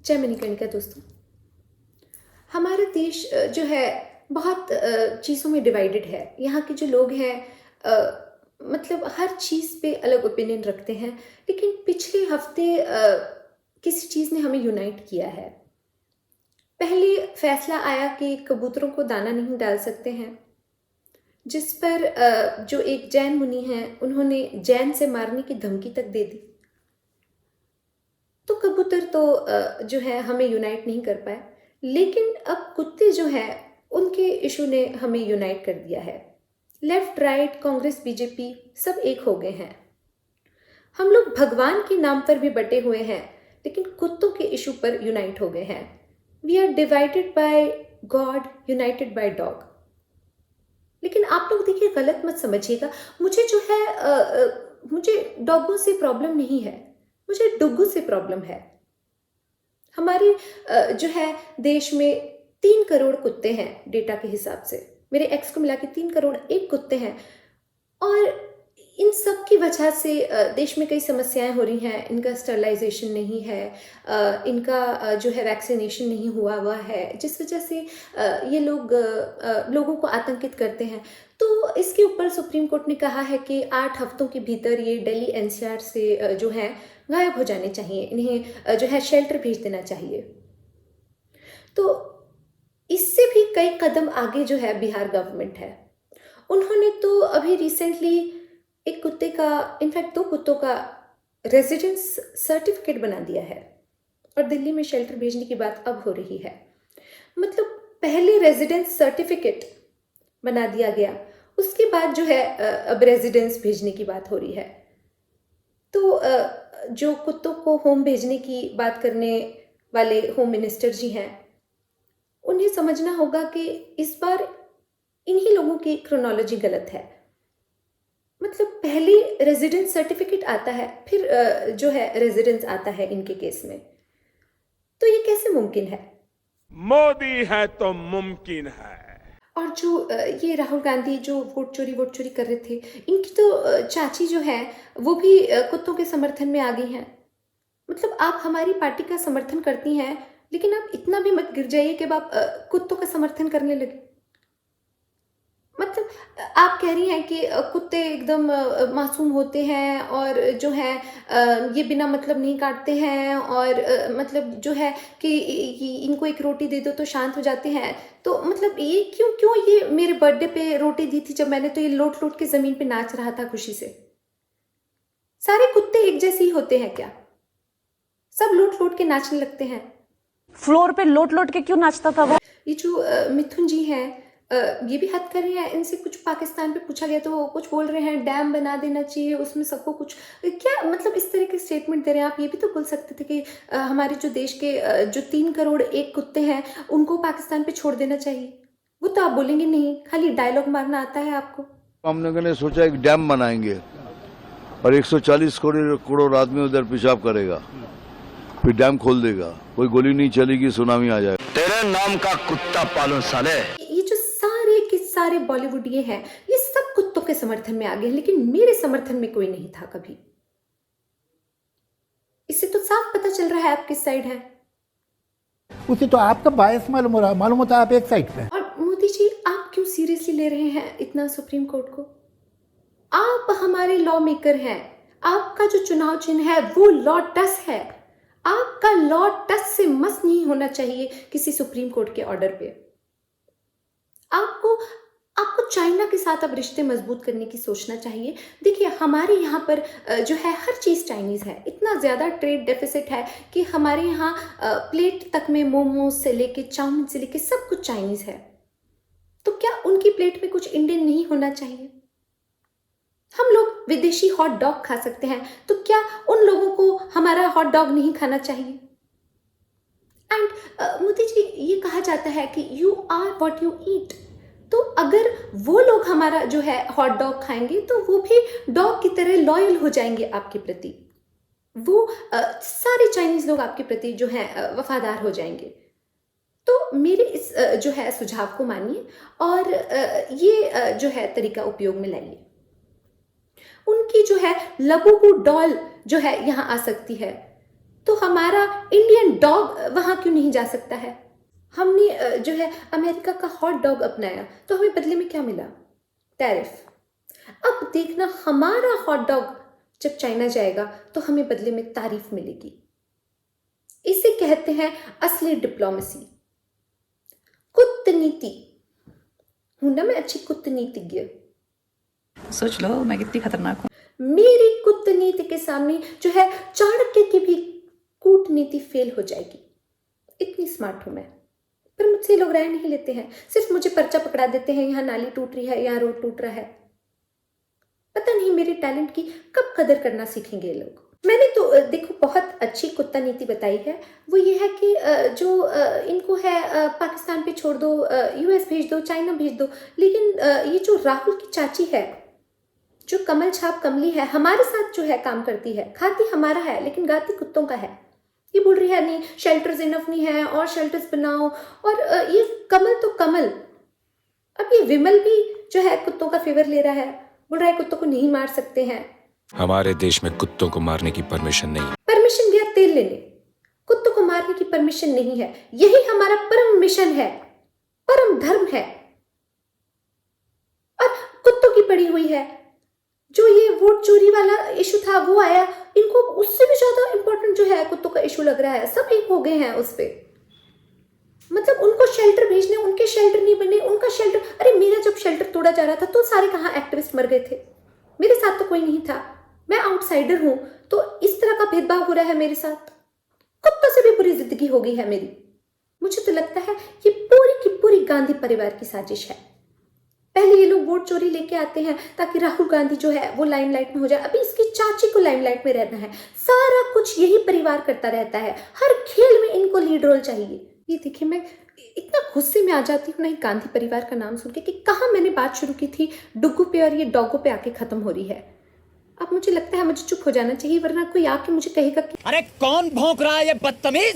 जय मणिकर्णिका दोस्तों। हमारा देश जो है बहुत चीज़ों में डिवाइडेड है। यहाँ के जो लोग हैं मतलब हर चीज़ पे अलग ओपिनियन रखते हैं, लेकिन पिछले हफ्ते किसी चीज़ ने हमें यूनाइट किया है। पहले फैसला आया कि कबूतरों को दाना नहीं डाल सकते हैं, जिस पर जो एक जैन मुनि हैं उन्होंने जैन से मारने की धमकी तक दे दी। तो कबूतर तो जो है हमें यूनाइट नहीं कर पाए, लेकिन अब कुत्ते जो हैं उनके इशू ने हमें यूनाइट कर दिया है। लेफ्ट राइट कांग्रेस बीजेपी सब एक हो गए हैं। हम लोग भगवान के नाम पर भी बटे हुए हैं, लेकिन कुत्तों के इशू पर यूनाइट हो गए हैं। We are divided by God, united by dog. लेकिन आप लोग देखिए, गलत मत समझिएगा। मुझे जो है मुझे डॉगों से प्रॉब्लम नहीं है, मुझे डुग्गू से प्रॉब्लम है। हमारे जो है देश में 3 करोड़ कुत्ते हैं डेटा के हिसाब से। मेरे एक्स को मिला के 3 करोड़ 1 कुत्ते हैं, और इन सब की वजह से देश में कई समस्याएं हो रही हैं। इनका स्टरलाइजेशन नहीं है, इनका जो है वैक्सीनेशन नहीं हुआ है, जिस वजह से ये लोग लोगों को आतंकित करते हैं। तो इसके ऊपर सुप्रीम कोर्ट ने कहा है कि 8 हफ्तों के भीतर ये दिल्ली एनसीआर से जो है गायब हो जाने चाहिए, इन्हें जो है शेल्टर भेज देना चाहिए। तो इससे भी कई कदम आगे जो है बिहार गवर्नमेंट है। उन्होंने तो अभी रिसेंटली एक कुत्ते का, इनफैक्ट 2 कुत्तों का रेजिडेंस सर्टिफिकेट बना दिया है, और दिल्ली में शेल्टर भेजने की बात अब हो रही है। मतलब पहले रेजिडेंस सर्टिफिकेट बना दिया गया, उसके बाद जो है अब रेजिडेंस भेजने की बात हो रही है। तो जो कुत्तों को होम भेजने की बात करने वाले होम मिनिस्टर जी हैं, उन्हें समझना होगा कि इस बार इन्हीं लोगों की क्रोनोलॉजी गलत है। मतलब पहले रेजिडेंस सर्टिफिकेट आता है, फिर जो है रेजिडेंस आता है इनके केस में। तो ये कैसे मुमकिन है? मोदी है तो मुमकिन है। और जो ये राहुल गांधी जो वोट चोरी कर रहे थे, इनकी तो चाची जो है वो भी कुत्तों के समर्थन में आ गई हैं। मतलब आप हमारी पार्टी का समर्थन करती हैं, लेकिन आप इतना भी मत गिर जाइए कि आप कुत्तों का समर्थन करने लगे। मतलब आप कह रही हैं कि कुत्ते एकदम मासूम होते हैं, और जो है ये बिना मतलब नहीं काटते हैं, और मतलब जो है कि इनको एक रोटी दे दो तो शांत हो जाते हैं। तो मतलब ये क्यों क्यों ये मेरे बर्थडे पे रोटी दी थी जब मैंने, तो ये लोट लोट के जमीन पे नाच रहा था खुशी से। सारे कुत्ते एक जैसे ही होते हैं क्या? सब लोट लोट के नाचने लगते हैं। फ्लोर पे लोट लोट के क्यों नाचता था वो? ये जो मिथुन जी हैं, ये भी हद कर रहे हैं। इनसे कुछ पाकिस्तान पे पूछा गया तो वो कुछ बोल रहे हैं डैम बना देना चाहिए, उसमें सबको कुछ, क्या मतलब इस तरह के स्टेटमेंट दे रहे हैं आप? ये भी तो बोल सकते थे कि हमारे जो देश के जो 3 करोड़ 1 कुत्ते हैं उनको पाकिस्तान पे छोड़ देना चाहिए। वो तो आप बोलेंगे नहीं, खाली डायलॉग मारना आता है आपको। हम लोगों ने सोचा एक डैम बनाएंगे और 140 करोड़ आदमी उधर पेशाब करेगा, फिर डैम खोल देगा, कोई गोली नहीं चलेगी, सुनामी आ जाएगा। तेरे नाम का कुत्ता पालो साले। ये जो सारे के सारे बॉलीवुड ये हैं, ये सब कुत्तों के समर्थन में आ गए हैं, लेकिन मेरे समर्थन में कोई नहीं था कभी। इससे तो साफ पता चल रहा है आप किस साइड हैं। उसे तो आपका बायस मालूम होता है आप एक साइड पे। और मोदी जी, आप क्यों सीरियसली ले रहे हैं इतना सुप्रीम कोर्ट को? आप हमारे लॉ मेकर हैं। आपका जो चुनाव चिन्ह है वो लॉटस है। आपका लॉटस से मस नहीं होना चाहिए किसी सुप्रीम कोर्ट के ऑर्डर पे। आपको आपको चाइना के साथ अब रिश्ते मजबूत करने की सोचना चाहिए। देखिए, हमारे यहाँ पर जो है हर चीज़ चाइनीज़ है। इतना ज़्यादा ट्रेड डेफिसिट है कि हमारे यहाँ प्लेट तक में मोमोज से लेके चाउमीन से लेके सब कुछ चाइनीज़ है। तो क्या उनकी प्लेट में कुछ इंडियन नहीं होना चाहिए? हम लोग विदेशी हॉट डॉग खा सकते हैं, तो क्या उन लोगों को हमारा हॉट डॉग नहीं खाना चाहिए? एंड मोदी जी, ये कहा जाता है कि you are what you eat. तो अगर वो लोग हमारा जो है हॉट डॉग खाएंगे तो वो भी डॉग की तरह लॉयल हो जाएंगे आपके प्रति। वो सारे चाइनीज लोग आपके प्रति जो है वफादार हो जाएंगे। तो मेरे इस जो है सुझाव को मानिए, और ये जो है तरीका उपयोग में लाइए। उनकी जो है लबूबू डॉल जो है यहाँ आ सकती है, तो हमारा इंडियन डॉग वहां क्यों नहीं जा सकता है? हमने जो है अमेरिका का हॉट डॉग अपनाया तो हमें बदले में क्या मिला? टैरिफ। अब देखना हमारा हॉट डॉग जब चाइना जाएगा तो हमें बदले में तारीफ मिलेगी। इसे कहते हैं असली डिप्लोमेसी, कूटनीति। हूं ना मैं अच्छी कूटनीतिज्ञ। सोच लो मैं कितनी खतरनाक हूँ। मेरी कूटनीति के सामने जो है चाणक्य की भी कूटनीति फेल हो जाएगी। इतनी स्मार्ट हूं मैं, पर मुझसे लोग राय नहीं लेते हैं, सिर्फ मुझे पर्चा पकड़ा देते हैं, यहाँ नाली टूट रही है, यहाँ रोड टूट रहा है। पता नहीं मेरे टैलेंट की कब कदर करना सीखेंगे ये लोग। मैंने तो देखो बहुत अच्छी कुत्ता नीति बताई है। वो ये है कि जो इनको है पाकिस्तान पे छोड़ दो, यूएस भेज दो, चाइना भेज दो, लेकिन ये जो राहुल की चाची है, जो कमल छाप कमली है, हमारे साथ जो है काम करती है, खाती हमारा है लेकिन गाती कुत्तों का है। ये बोल रही है नहीं शेल्टर्स इनफ नहीं है और शेल्टर्स बनाओ, और ये कमल तो कमल, अब ये विमल भी जो है कुत्तों का फेवर ले रहा है, बोल रहा है कुत्तों को नहीं मार सकते हैं। हमारे देश में कुत्तों को मारने की परमिशन नहीं। परमिशन गया तेल लेने, कुत्तों को मारने की परमिशन नहीं है। यही हमारा परम मिशन है, परम धर्म है। और कुत्तों की पड़ी हुई है। जो ये वोट चोरी वाला इशू था वो आया, इनको उससे भी ज्यादा इंपॉर्टेंट जो है कुत्तों का इशू लग रहा है। सब एक हो गए हैं उस पे। मतलब उनको शेल्टर भेजने, उनके शेल्टर नहीं बने, उनका शेल्टर, अरे मेरा जब शेल्टर तोड़ा जा रहा था तो सारे कहाँ एक्टिविस्ट मर गए थे, मेरे साथ तो कोई नहीं था, मैं आउटसाइडर हूं, तो इस तरह का भेदभाव हो रहा है मेरे साथ। कुत्तों से भी बुरी जिंदगी हो गई है मेरी। मुझे तो लगता है ये पूरी की पूरी गांधी परिवार की साजिश है। पहले ये लोग वोट चोरी लेके आते हैं ताकि राहुल गांधी जो है वो लाइमलाइट में हो जाए, अभी इसकी चाची को लाइमलाइट में रहना है। सारा कुछ यही परिवार करता रहता है, हर खेल में इनको लीड रोल चाहिए। ये देखिए मैं इतना गुस्से में आ जाती हूँ ना गांधी परिवार का नाम सुन के, कि कहाँ मैंने बात शुरू की थी डुग्गू पे और ये डॉगो पे आके खत्म हो रही है। अब मुझे लगता है मुझे चुप हो जाना चाहिए, वरना कोई आके मुझे कहेगा कि अरे कौन भौंक रहा है ये बदतमीज।